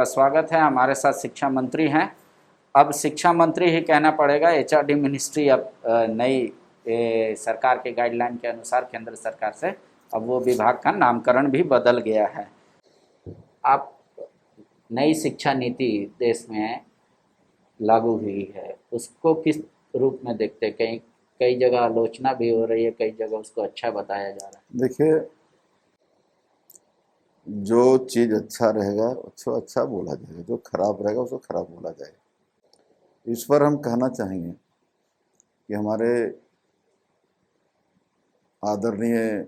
आपका स्वागत है। हमारे साथ शिक्षा मंत्री हैं। अब शिक्षा मंत्री ही कहना पड़ेगा, एचआरडी मिनिस्ट्री अब नई सरकार के गाइडलाइन के अनुसार केंद्र सरकार से अब वो विभाग का नामकरण भी बदल गया है। आप नई शिक्षा नीति देश में लागू हुई है, उसको किस रूप में देखते हैं? कई जगह आलोचना भी हो रही है, कई जगह उसको अच्छा बताया जा रहा है। देखिए, जो चीज़ अच्छा रहेगा उसको अच्छा बोला जाएगा, जो खराब रहेगा उसको खराब बोला जाएगा। इस पर हम कहना चाहेंगे कि हमारे आदरणीय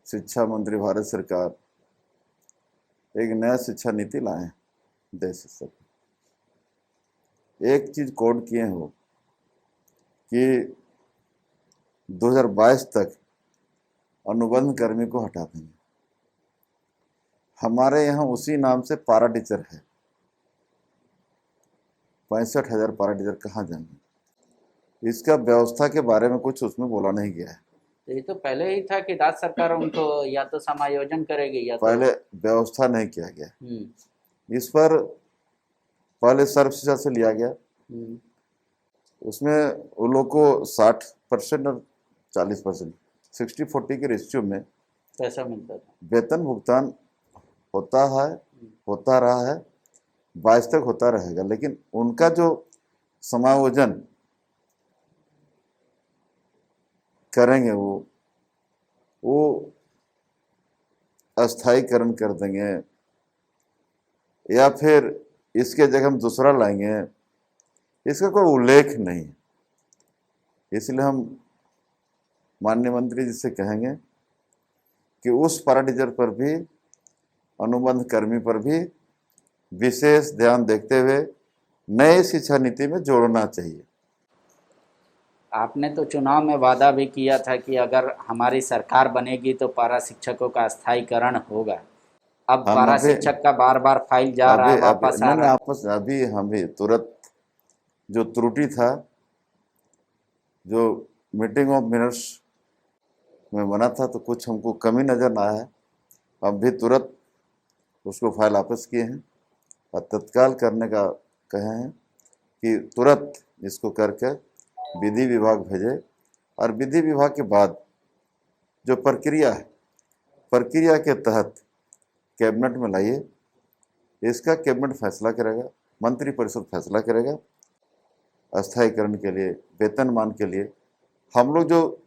शिक्षा मंत्री भारत सरकार एक नया शिक्षा नीति लाए हैं देश स्तर पर। एक चीज़ कोड किए हो कि 2022 तक अनुबंध कर्मी को हटा देंगे। हमारे यहाँ उसी नाम से पारा टीचर है, 65,000 पारा टीचर कहाँ जाएंगे? इसका व्यवस्था के बारे में कुछ उसमें बोला नहीं गया है। ये तो पहले ही था कि राज्य सरकार उनको या तो समायोजन करेगी या पहले व्यवस्था नहीं किया गया। इस पर पहले सर्व शिक्षा से लिया गया, उसमें वो लोग को 60% और 40% 60-40 के रेशियो में पैसा मिलता था। वेतन भुगतान होता है, होता रहा है, 22 तक होता रहेगा। लेकिन उनका जो समायोजन करेंगे वो अस्थायीकरण कर देंगे या फिर इसके जगह हम दूसरा लाएंगे, इसका कोई उल्लेख नहीं। इसलिए हम माननीय मंत्री जी से कहेंगे कि उस पारा टीचर पर भी, अनुबंध कर्मी पर भी विशेष ध्यान देखते हुए नई शिक्षा नीति में जोड़ना चाहिए। आपने तो चुनाव में वादा भी किया था कि अगर हमारी सरकार बनेगी तो पारा शिक्षकों का स्थायीकरण होगा। अब पारा शिक्षक का बार बार फाइल जा रहा है, वापस आ रहा है। अभी हम भी तुरंत जो त्रुटि था, जो मीटिंग ऑफ मिनट्स में बना था, तो कुछ हमको कमी नज़र ना आया। अब भी तुरंत उसको फाइल वापस किए हैं और तत्काल करने का कहे हैं कि तुरंत इसको करके विधि विभाग भेजे और विधि विभाग के बाद जो प्रक्रिया है, प्रक्रिया के तहत कैबिनेट में लाइए। इसका कैबिनेट फैसला करेगा, मंत्री परिषद फैसला करेगा। अस्थायीकरण के लिए, वेतनमान के लिए हम लोग जो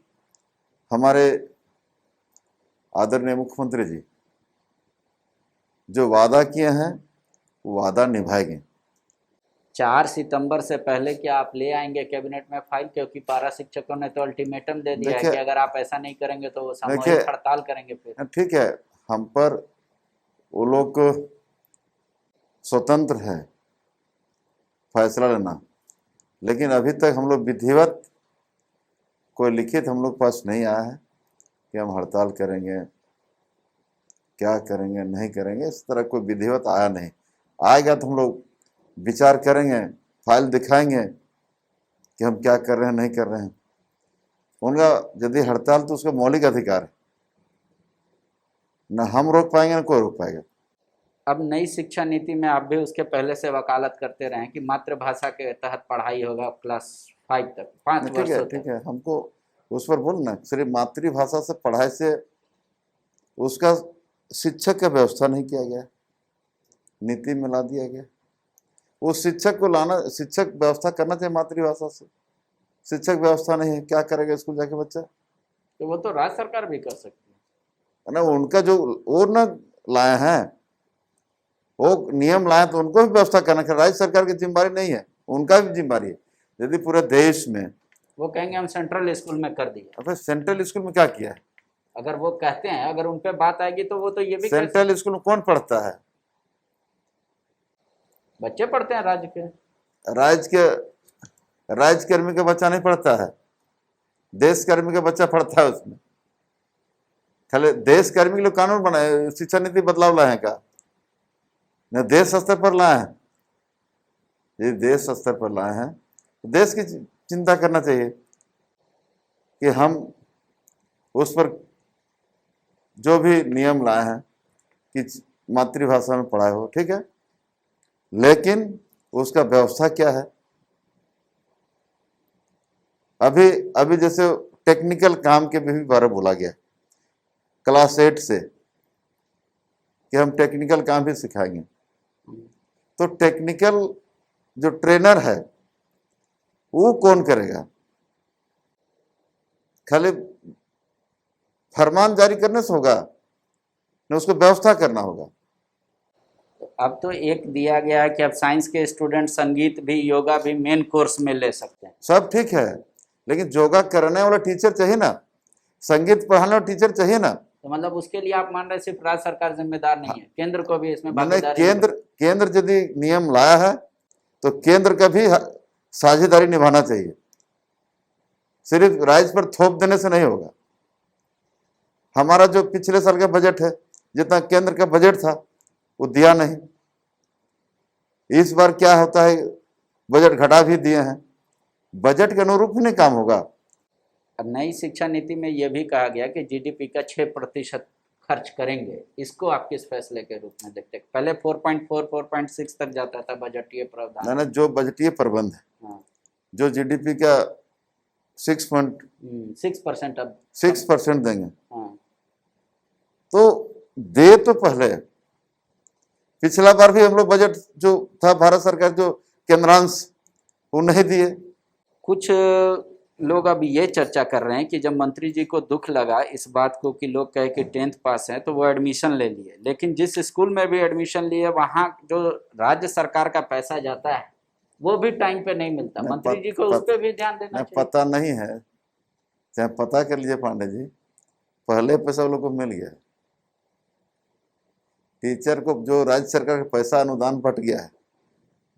हमारे आदरणीय मुख्यमंत्री जी जो वादा किए हैं वो वादा निभाएंगे। 4 सितंबर से पहले क्या आप ले आएंगे कैबिनेट में फाइल? क्योंकि पारा शिक्षकों ने तो अल्टीमेटम दे दिया है कि अगर आप ऐसा नहीं करेंगे तो वो सामूहिक हड़ताल करेंगे। फिर ठीक है, हम पर वो लोग स्वतंत्र है फैसला लेना, लेकिन अभी तक हम लोग विधिवत कोई लिखित हम लोग पास नहीं आया है कि हम हड़ताल करेंगे, क्या करेंगे, नहीं करेंगे। इस तरह कोई विधिवत आया नहीं। आएगा तो हम लोग विचार करेंगे, फाइल दिखाएंगे कि हम क्या कर रहे हैं, नहीं कर रहे हैं। उनका यदि हड़ताल तो उसका मौलिक अधिकार है, न हम रोक पाएंगे न कोई रोक पाएगा। अब नई शिक्षा नीति में आप भी उसके पहले से वकालत करते रहे कि मातृभाषा के तहत पढ़ाई होगा क्लास 5 तक, 5 वर्षों तक। ठीक है, हमको उस पर बोलना, सिर्फ मातृभाषा से पढ़ाई से उसका शिक्षक का व्यवस्था नहीं किया गया, नीति में ला दिया गया। वो शिक्षक को लाना, शिक्षक व्यवस्था करना चाहिए मातृभाषा से। शिक्षक व्यवस्था नहीं है, क्या करेगा स्कूल जाके बच्चा? तो वो तो राज्य सरकार भी कर सकती है ना। उनका जो वो न लाए हैं, वो नियम लाए तो उनको भी व्यवस्था करना चाहिए। राज्य सरकार की जिम्मेदारी नहीं है, उनका भी जिम्मेदारी है। यदि पूरे देश में वो कहेंगे हम सेंट्रल स्कूल में कर दिए, अब सेंट्रल स्कूल में क्या किया है? अगर वो कहते हैं, अगर उन पे बात आएगी तो वो तो ये भी सेंट्रल स्कूल में कौन पढ़ता है? बच्चे पढ़ते हैं राज्य के। राज्य कर्मी का बच्चा नहीं पढ़ता है, देश कर्मी का बच्चा पढ़ता है उसमें। खाली देश कर्मी के लिए कानून बनाए, शिक्षा नीति बदलाव लाए हैं का? न देश स्तर पर लाए हैं। ये देश स्तर पर लाए हैं, देश की चिंता करना चाहिए कि हम उस पर जो भी नियम लाए हैं कि मातृभाषा में पढ़ाए हो, ठीक है, लेकिन उसका व्यवस्था क्या है? अभी अभी जैसे टेक्निकल काम के भी बारे में बोला गया क्लास 8 से कि हम टेक्निकल काम भी सिखाएंगे। तो टेक्निकल जो ट्रेनर है वो कौन करेगा? खाली फरमान जारी करने से होगा? नहीं, उसको व्यवस्था करना होगा। अब तो एक दिया गया है कि अब साइंस के स्टूडेंट संगीत भी, योगा भी मेन कोर्स में ले सकते हैं। सब ठीक है, लेकिन योगा करने वाला टीचर चाहिए ना, संगीत पढ़ाने वाला टीचर चाहिए ना। तो मतलब उसके लिए आप मान रहे सिर्फ राज्य सरकार जिम्मेदार नहीं है, केंद्र को भी इसमें नहीं, भागीदारी केंद्र यदि नियम लाया है तो केंद्र का भी साझेदारी निभाना चाहिए। सिर्फ राज्य पर थोप देने से नहीं होगा। हमारा जो पिछले साल का बजट है, जितना केंद्र का बजट था वो दिया नहीं। इस बार क्या होता है, बजट घटा भी दिए हैं, बजट के अनुरूप ही नहीं काम होगा। अब नई शिक्षा नीति में यह भी कहा गया कि जीडीपी का 6% खर्च करेंगे। इसको आप किस फैसले के रूप में देखते हैं? पहले 4.4 4.6 तक जाता था बजटीय प्रावधान। ना जो बजटीय प्रबंध है, हाँ, जो जीडीपी का 6% अब 6% देंगे, हाँ, तो दे तो पहले पिछला बार भी हम लोग बजट जो था भारत सरकार जो केंद्रांश वो नहीं दिए। कुछ लोग अब ये चर्चा कर रहे हैं कि जब मंत्री जी को दुख लगा इस बात को कि लोग कहे कि 10th पास है तो वो एडमिशन ले लिए, लेकिन जिस स्कूल में भी एडमिशन लिए वहाँ जो राज्य सरकार का पैसा जाता है वो भी टाइम पे नहीं मिलता। मंत्री जी को उस पर भी ध्यान देना चाहिए। पता नहीं है, चाहे पता कर लीजिए पांडे जी, पहले पैसा लोग को मिल गया। टीचर को जो राज्य सरकार का पैसा अनुदान बट गया है।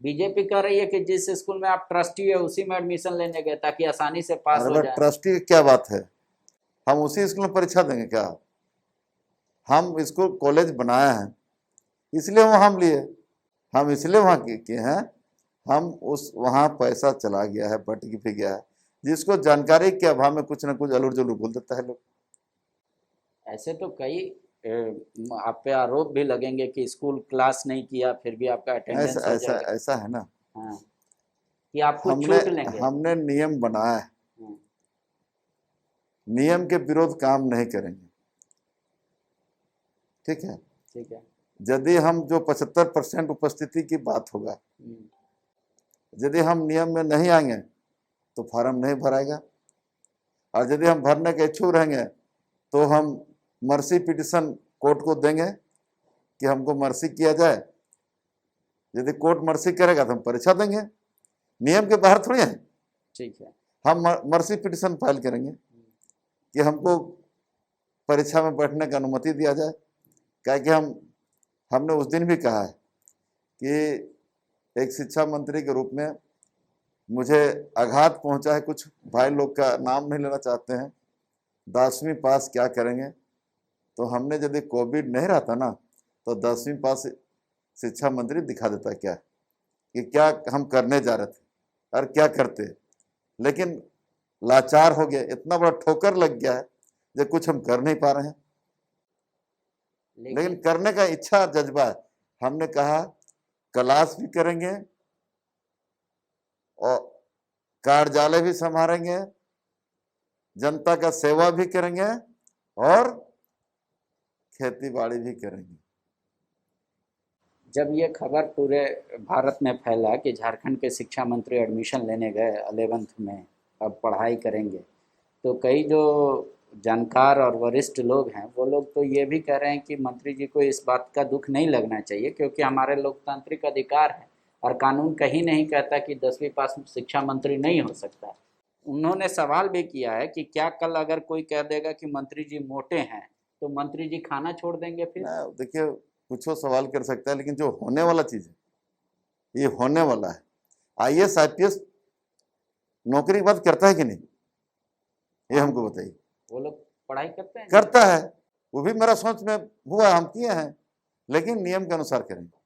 बीजेपी कह रही है कि जिस स्कूल में आप ट्रस्टी है उसी में एडमिशन लेने गए ताकि आसानी से पास हो जाए। ट्रस्टी क्या बात है? हम उसी स्कूल में परीक्षा देंगे क्या? हम इसको कॉलेज बनाया है इसलिए वहाँ हम लिए, हम इसलिए वहाँ किए हैं। हम उस वहाँ पैसा चला गया है, बट भी गया है, जिसको जानकारी के अभाव में कुछ ना कुछ अलूर जलूर बोल देता है लोग। ऐसे तो कई आप पे आरोप भी लगेंगे कि स्कूल क्लास नहीं किया फिर भी आपका अटेंडेंस हो जाएगा। ऐसा है ना, हाँ, कि आपको छूट लेंगे। हमने नियम बनाया है, नियम के विरोध काम नहीं करेंगे, ठीक है? ठीक है। यदि हम जो 75% उपस्थिति की बात होगा, यदि हम नियम में नहीं आएंगे तो फार्म नहीं भराएगा, और यदि हम भरने के इच्छुक रहेंगे तो हम मर्सी पिटिशन कोर्ट को देंगे कि हमको मर्सी किया जाए। यदि कोर्ट मर्सी करेगा तो हम परीक्षा देंगे, नियम के बाहर थोड़ी है। ठीक है, हम मर्सी पिटिशन फाइल करेंगे कि हमको परीक्षा में बैठने की अनुमति दिया जाए। क्या कि हमने उस दिन भी कहा है कि एक शिक्षा मंत्री के रूप में मुझे आघात पहुंचा है। कुछ भाई लोग का नाम नहीं लेना चाहते हैं, 10वीं पास क्या करेंगे? तो हमने यदि कोविड नहीं रहता ना तो 10वीं पास शिक्षा मंत्री दिखा देता क्या कि क्या हम करने जा रहे थे और क्या करते, लेकिन लाचार हो गया, इतना बड़ा ठोकर लग गया है जो कुछ हम कर नहीं पा रहे हैं, लेकिन करने का इच्छा जज्बा है। हमने कहा क्लास भी करेंगे और कार्यालय भी संभालेंगे, जनता का सेवा भी करेंगे और खेती बाड़ी भी करेंगे। जब ये खबर पूरे भारत में फैला कि झारखंड के शिक्षा मंत्री एडमिशन लेने गए 11th में, अब पढ़ाई करेंगे, तो कई जो जानकार और वरिष्ठ लोग हैं वो लोग तो ये भी कह रहे हैं कि मंत्री जी को इस बात का दुख नहीं लगना चाहिए क्योंकि हमारे लोकतांत्रिक अधिकार है और कानून कहीं नहीं कहता कि 10वीं पास शिक्षा मंत्री नहीं हो सकता। उन्होंने सवाल भी किया है कि क्या कल अगर कोई कह देगा कि मंत्री जी मोटे हैं तो मंत्री जी खाना छोड़ देंगे? फिर देखिए, कुछ सवाल कर सकता है, लेकिन जो होने वाला चीज है ये होने वाला है। IAS IPS नौकरी की बात करता है कि नहीं, ये हमको बताइए। वो लोग पढ़ाई करते हैं? करता है, वो भी मेरा सोच में हुआ, हम किए हैं, लेकिन नियम के अनुसार करेंगे।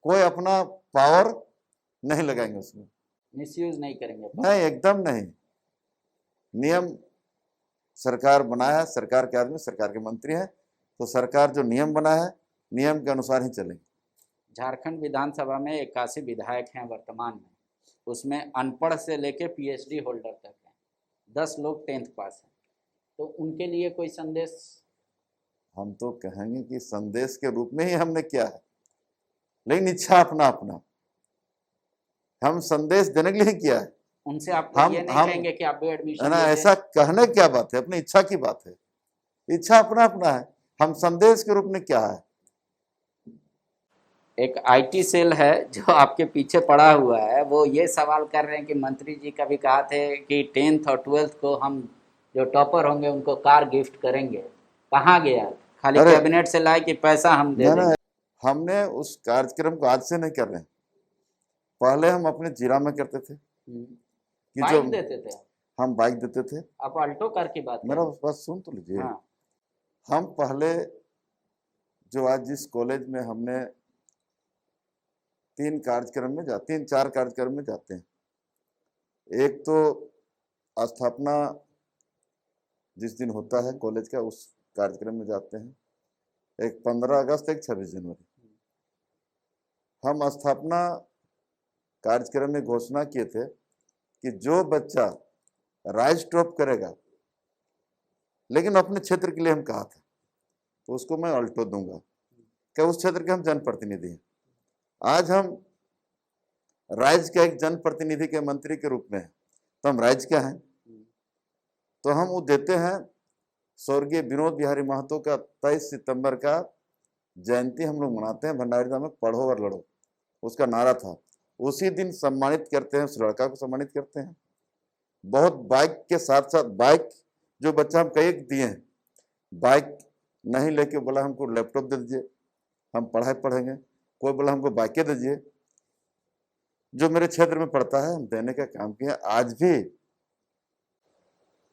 कोई अपना पावर नहीं लगाएंगे उसमें, मिसयूज नहीं करेंगे। नहीं, एकदम नहीं। नियम सरकार बनाया है, सरकार के आदमी सरकार के मंत्री हैं, तो सरकार जो नियम बनाया है नियम के अनुसार ही चलेंगे। झारखंड विधानसभा में 81 विधायक हैं वर्तमान में, उसमें अनपढ़ से लेके पीएचडी होल्डर तक हैं, 10 लोग 10th पास हैं, तो उनके लिए कोई संदेश? हम तो कहेंगे कि संदेश के रूप में ही हमने किया है, लेकिन इच्छा अपना अपना, हम संदेश देने के लिए ही किया है। उनसे आप हम ये नहीं कहेंगे कि आप भी एडमिशन ना, ऐसा कहने क्या बात है, अपनी इच्छा की बात है, इच्छा अपना अपना है, हम संदेश के रूप में क्या है। एक आईटी सेल है जो आपके पीछे पड़ा हुआ है, वो ये सवाल कर रहे हैं कि मंत्री जी कभी कहा थे कि 10th और 12th को हम जो टॉपर होंगे उनको कार गिफ्ट करेंगे, कहाँ गया? खाली कैबिनेट से लाए कि पैसा हम दे देंगे? हमने उस कार्यक्रम को आज से नहीं कर रहे हैं, पहले हम अपने जिला में करते थे कि जो बाइक देते थे, हम बाइक देते थे। आप अल्टो कार की बात मेरा करें। बात सुन तो लीजिए। हाँ, हम पहले जो आज जिस कॉलेज में हमने 3 4 कार्यक्रम में जाते हैं, एक तो स्थापना जिस दिन होता है कॉलेज का उस कार्यक्रम में जाते हैं, एक 15 अगस्त, एक 26 जनवरी। हम स्थापना कार्यक्रम में घोषणा किए थे कि जो बच्चा राइज टॉप करेगा, लेकिन अपने क्षेत्र के लिए हम कहा था, तो उसको मैं अल्टो दूंगा, क्या उस क्षेत्र के हम जनप्रतिनिधि हैं। आज हम राज्य के एक जनप्रतिनिधि के मंत्री के रूप में हैं, तो हम राज्य क्या हैं, तो हम वो देते हैं। स्वर्गीय विनोद बिहारी महतो का 23 सितंबर का जयंती हम लोग मनाते हैं भंडारी धाम में, पढ़ो और लड़ो उसका नारा था, उसी दिन सम्मानित करते हैं, उस लड़का को सम्मानित करते हैं। बहुत बाइक के साथ साथ बाइक जो बच्चा हम कई दिए हैं, बाइक नहीं लेके बोला हमको लैपटॉप दे दीजिए, हम पढ़ाई पढ़ेंगे, कोई बोला हमको बाइकें दीजिए, जो मेरे क्षेत्र में पड़ता है हम देने का काम किया। आज भी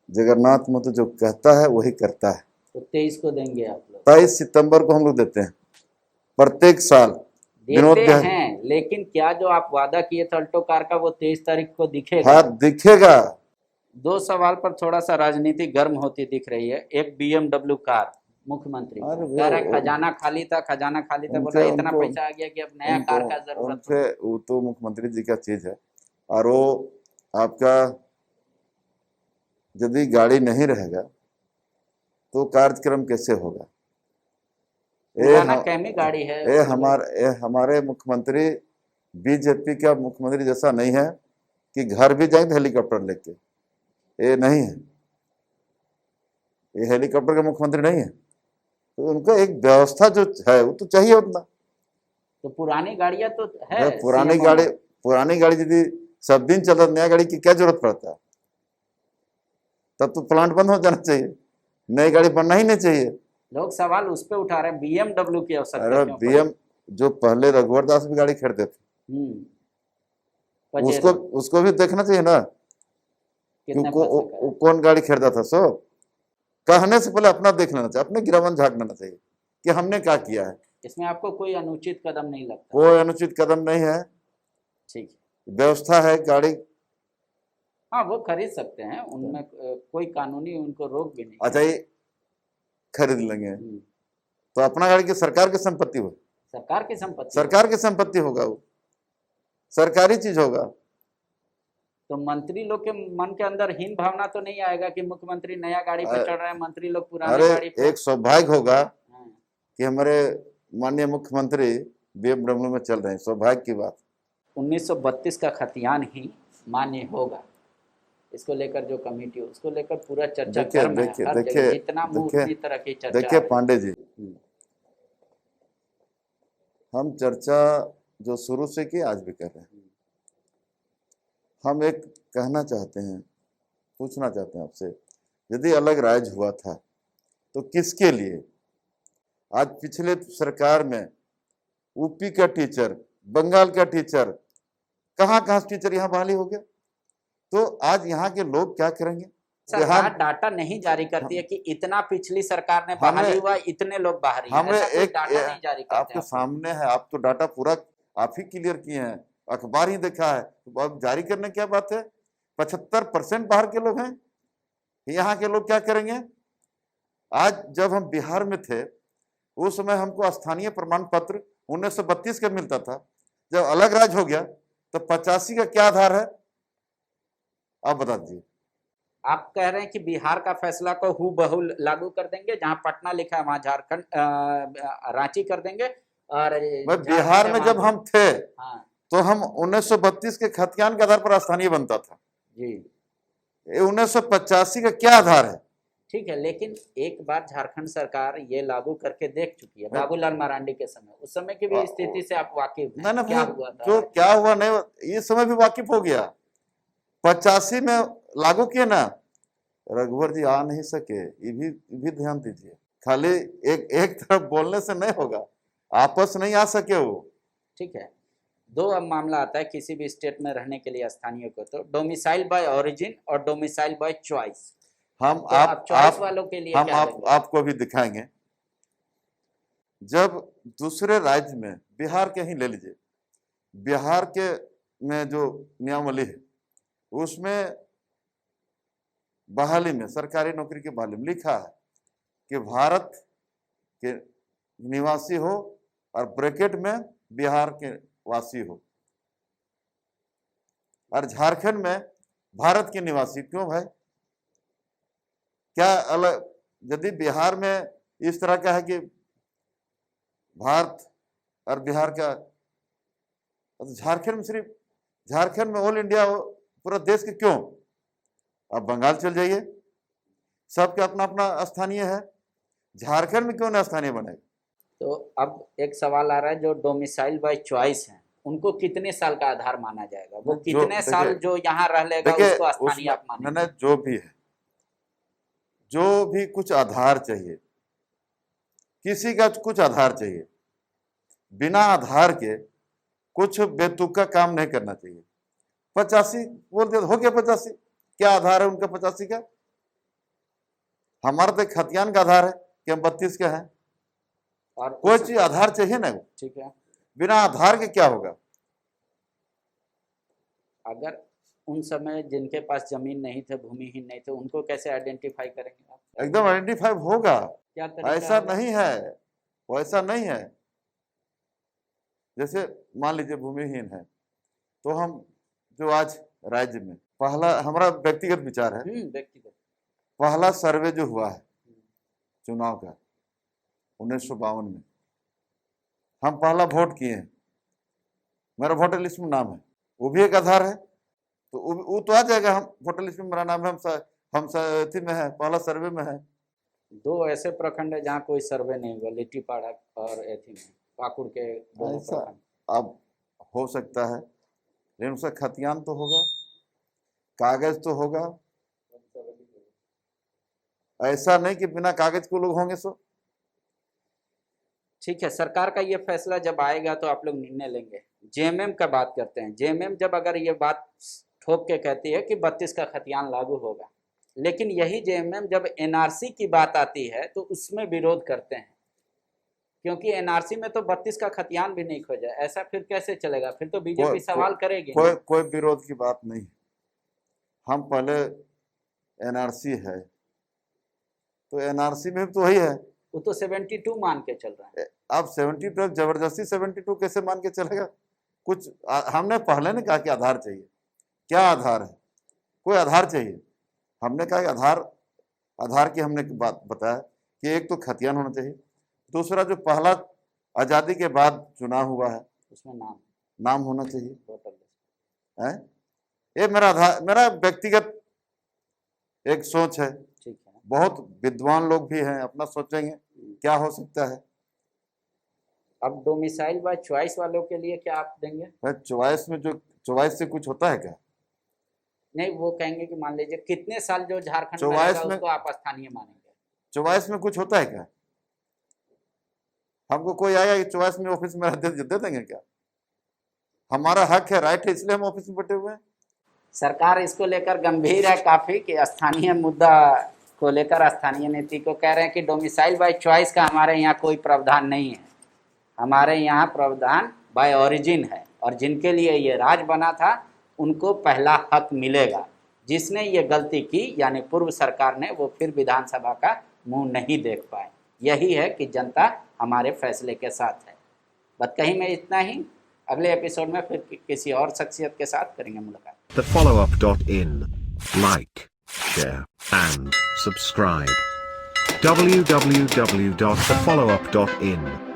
जगन्नाथ महतो जो कहता है वही करता है। तो 23 को देंगे आप लोग? 23 सितंबर को हम लोग देते हैं प्रत्येक साल। देते हैं, लेकिन क्या जो आप वादा किए थे अल्टो कार का वो 23 तारीख को दिखेगा? हाँ दिखेगा। 2 सवाल पर थोड़ा सा राजनीति गर्म होती दिख रही है। एक BMW कार, मुख्यमंत्री कह रहे खजाना खाली था, खजाना खाली था, बोला इतना पैसा आ गया कि अब नया कार का जरूरत है। वो तो मुख्यमंत्री जी का चीज है, और वो आपका यदि गाड़ी नहीं रहेगा तो कार्यक्रम कैसे होगा? कैमी गाड़ी है। ये हमारे मुख्यमंत्री बीजेपी का मुख्यमंत्री जैसा नहीं है कि घर भी जाएंगे हेलीकॉप्टर लेके, ये नहीं है, ये हेलीकॉप्टर का मुख्यमंत्री नहीं है। तो उनका एक व्यवस्था जो है वो तो चाहिए उतना। तो पुरानी गाड़ियां तो है, पुरानी गाड़ी यदि सब दिन चल रहा, नया गाड़ी की क्या जरूरत पड़ता है? तब तो प्लांट बंद हो जाना चाहिए, नई गाड़ी बनना ही नहीं चाहिए। लोग सवाल उस पे उठा रहे हैं BMW की आवश्यकता। अरे BM जो पहले रघुवर दास भी गाड़ी खरीदते थे, उसको भी देखना चाहिए ना, कौन गाड़ी खरीदा था। सो कहने से पहले अपना देख लेना चाहिए, अपने गिरावन झांक लेना चाहिए कि हमने क्या किया है। इसमें आपको कोई अनुचित कदम नहीं लगता? कोई अनुचित कदम नहीं है, ठीक, व्यवस्था है गाड़ी। हाँ, वो खरीद सकते हैं, उनमें कोई कानूनी उनको रोक भी नहीं। अच्छा, ये खरीद लेंगे तो अपना गाड़ी की सरकार की संपत्ति हो, सरकार की संपत्ति, सरकार की संपत्ति होगा, वो सरकारी चीज होगा। तो मंत्री लोग के मन के अंदर हीन भावना तो नहीं आएगा कि मुख्यमंत्री नया गाड़ी पे चढ़ रहे हैं, मंत्री लोग पुरानी गाड़ी पे? एक सौभाग्य होगा कि हमारे माननीय मुख्यमंत्री BMW में चल रहे हैं, सौभाग्य की बात। 1932 का खतियान ही मान्य होगा, इसको लेकर जो कमेटी, उसको लेकर पूरा चर्चा गर्म है हर जगह, जितना मुंह उतनी तरह की चर्चा। देखिए पांडे जी, हम चर्चा जो शुरू से की आज भी कर रहे हैं। हम एक कहना चाहते हैं, पूछना चाहते हैं आपसे, यदि अलग राज्य हुआ था तो किसके लिए? आज पिछले सरकार में यूपी का टीचर, बंगाल का टीचर, कहाँ टीचर यहाँ बहाली हो गया, तो आज यहाँ के लोग क्या करेंगे? सरकार डाटा नहीं जारी करती है कि इतना पिछली सरकार ने बहाली हुआ, इतने लोग बाहरी हैं, ऐसा कोई डाटा नहीं जारी करते। आपके सामने है, आप तो डाटा पूरा आप ही क्लियर किए हैं, अखबार ही देखा है, तो अब जारी करने क्या बात है? 75% बाहर के लोग हैं, यहाँ के लोग क्या करेंगे? आज जब हम बिहार में थे उस समय हमको स्थानीय प्रमाण पत्र 1932 का मिलता था। जब अलग राज्य हो गया तो 85 का क्या आधार है, आप बता दीजिए। आप कह रहे हैं कि बिहार का फैसला को हूबहू लागू कर देंगे, जहां पटना लिखा है वहां झारखंड रांची कर देंगे, और बिहार में जब हम थे हाँ तो हम 1932 के खतियान के आधार पर स्थानीय बनता था जी, 1985 का क्या आधार है? ठीक है, लेकिन एक बार झारखंड सरकार ये लागू करके देख चुकी है, बाबूलाल मरांडी के समय, उस समय की भी स्थिति से आप वाकिफ हैं? ना क्या हुआ था? जो क्या हुआ नहीं, इस समय भी वाकिफ हो गया। 85 में लागू किए ना, रघुवर जी आ नहीं सके, ये भी ध्यान दीजिए। खाली एक तरफ बोलने से नहीं होगा, आपस नहीं आ सके वो। ठीक है, दो अब मामला आता है किसी भी स्टेट में रहने के लिए स्थानीय को, तो डोमिसाइल बाय ओरिजिन और डोमिसाइल बाय चॉइस। हम तो आप चॉइस वालों के लिए हम क्या देंगे? आपको भी दिखाएंगे। जब दूसरे राज्य में, बिहार के ही ले लीजिए, बिहार के में जो नियमावली है उसमें बहाली में, सरकारी नौकरी की बहाली में लिखा है कि भारत के निवासी हो और ब्रैकेट में बिहार के वासी हो, और झारखंड में भारत के निवासी। क्यों भाई, क्या अलग? यदि बिहार में इस तरह का है कि भारत और बिहार का, तो झारखंड में सिर्फ, झारखंड में ऑल इंडिया पूरा देश के क्यों? अब बंगाल चल जाइए, सबके अपना अपना स्थानीय है, झारखंड में क्यों ना स्थानीय बनेगा? तो अब एक सवाल आ रहा है, जो डोमिसाइल बाय चॉइस है उनको कितने साल का आधार माना जाएगा? वो कितने साल जो यहाँ रह लेगा उसको स्थानीय आप मानेंगे? जो भी है, जो भी कुछ आधार चाहिए, किसी का कुछ आधार चाहिए, बिना आधार के कुछ बेतुका काम नहीं करना चाहिए। 85 बोल दिया हो गया, 85 क्या आधार है उनका 85 का? हमारा तो खतियान का आधार है कि हम 32 के हैं, और कोई चीज आधार चाहिए ना। ठीक है, बिना आधार के क्या होगा? अगर उन समय जिनके पास जमीन नहीं थे, भूमिहीन नहीं थे, उनको कैसे आइडेंटिफाई करेंगे आप? एकदम आइडेंटिफाई होगा, क्या तरीका ऐसा होगा? नहीं है, वैसा नहीं है। जैसे मान लीजिए भूमिहीन है, तो हम जो आज राज्य में पहला, हमारा व्यक्तिगत विचार है, व्यक्तिगत पहला सर्वे जो हुआ है चुनाव का 1952 में, हम पहला वोट किए हैं, मेरा वोटर लिस्ट में नाम है, वो भी एक आधार है। तो वो तो आ जाएगा, हम वोटर लिस्ट में मेरा नाम है, हम एथी में है, पहला सर्वे में है। दो ऐसे प्रखंड है जहाँ कोई सर्वे नहीं हुआ, लिट्टीपाड़ा और एथी में, पाकुड़ के दोनों प्रखंड। अब हो सकता है, लेकिन उसका खतियान तो होगा, कागज तो होगा, ऐसा नहीं कि बिना कागज को लोग होंगे। सो ठीक है, सरकार का ये फैसला जब आएगा तो आप लोग निर्णय लेंगे। जेएमएम का बात करते हैं। जेएमएम जब अगर ये बात ठोक के कहती है कि 32 का खतियान लागू होगा, लेकिन यही जेएमएम जब एनआरसी की बात आती है तो उसमें विरोध करते हैं, क्योंकि एनआरसी में तो 32 का खतियान भी नहीं खोजा। ऐसा फिर कैसे चलेगा? फिर तो बीजेपी सवाल करेगी। कोई विरोध की बात नहीं। हम पहले एनआरसी है तो एनआरसी में तो वही है, वो तो 72 मान के चल रहा है। अब 72 जबरदस्ती 72 कैसे मान के चलेगा? कुछ हमने पहले ने कहा कि आधार चाहिए। क्या आधार है? कोई आधार चाहिए। हमने कहा कि आधार की हमने बात बताया कि एक तो खतियान होना चाहिए, दूसरा जो पहला आज़ादी के बाद चुनाव हुआ है उसमें नाम होना चाहिए। वोटर लिस्ट है, ये मेरा आधार, मेरा व्यक्तिगत एक सोच है। ठीक है, बहुत विद्वान लोग भी हैं, अपना सोचेंगे क्या हो सकता है। अब डोमिसाइल बाय चॉइस वालों के लिए क्या आप देंगे? चॉइस में जो चॉइस से कुछ होता है क्या? नहीं, वो कहेंगे कि मान लीजिए कितने साल जो झारखंड में चॉइस रहेगा में, उसको आप स्थानीय मानेंगे। चॉइस में कुछ होता है क्या? हमको कोई आएगा कि चॉइस में ऑफिस में दे देंगे क्या? हमारा हक है, राइट है, इसलिए हम ऑफिस में बैठे हुए हैं। सरकार इसको लेकर गंभीर है काफी, कि स्थानीय मुद्दा को लेकर, स्थानीय नीति को कह रहे हैं कि डोमिसाइल बाय चॉइस का हमारे यहाँ कोई प्रावधान नहीं है, हमारे यहाँ प्रावधान बाय ओरिजिन है, और जिनके लिए ये राज बना था उनको पहला हक मिलेगा। जिसने ये गलती की यानी पूर्व सरकार ने, वो फिर विधानसभा का मुंह नहीं देख पाए। यही है कि जनता हमारे फैसले के साथ है। बट कहीं में इतना ही, अगले एपिसोड में फिर किसी और शख्सियत के साथ करेंगे मुलाकात। TheFollowUp.in. Like, share, and subscribe. www.thefollowup.in